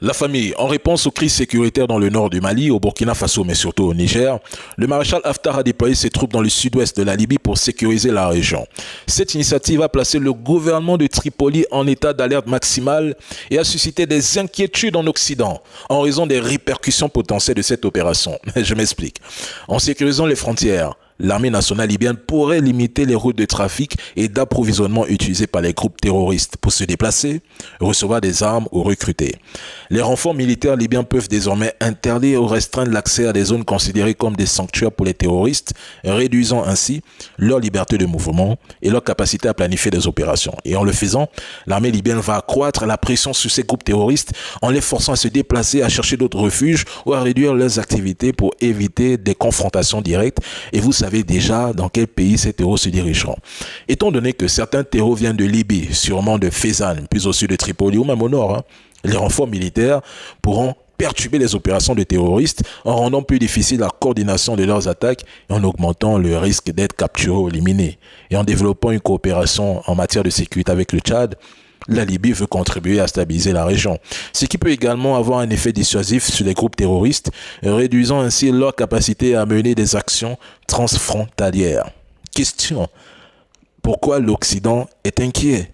La famille, en réponse aux crises sécuritaires dans le nord du Mali, au Burkina Faso mais surtout au Niger, le maréchal Haftar a déployé ses troupes dans le sud-ouest de la Libye pour sécuriser la région. Cette initiative a placé le gouvernement de Tripoli en état d'alerte maximale et a suscité des inquiétudes en Occident en raison des répercussions potentielles de cette opération. Je m'explique. En sécurisant les frontières, l'armée nationale libyenne pourrait limiter les routes de trafic et d'approvisionnement utilisées par les groupes terroristes pour se déplacer, recevoir des armes ou recruter. Les renforts militaires libyens peuvent désormais interdire ou restreindre l'accès à des zones considérées comme des sanctuaires pour les terroristes, réduisant ainsi leur liberté de mouvement et leur capacité à planifier des opérations. Et en le faisant, l'armée libyenne va accroître la pression sur ces groupes terroristes en les forçant à se déplacer, à chercher d'autres refuges ou à réduire leurs activités pour éviter des confrontations directes. Et vous savez déjà dans quel pays ces terreaux se dirigeront. Étant donné que certains terreaux viennent de Libye, sûrement de Fezzan, plus au sud de Tripoli ou même au nord, les renforts militaires pourront perturber les opérations de terroristes en rendant plus difficile la coordination de leurs attaques et en augmentant le risque d'être capturés ou éliminés. Et en développant une coopération en matière de sécurité avec le Tchad, la Libye veut contribuer à stabiliser la région, ce qui peut également avoir un effet dissuasif sur les groupes terroristes, réduisant ainsi leur capacité à mener des actions transfrontalières. Question: pourquoi l'Occident est inquiet?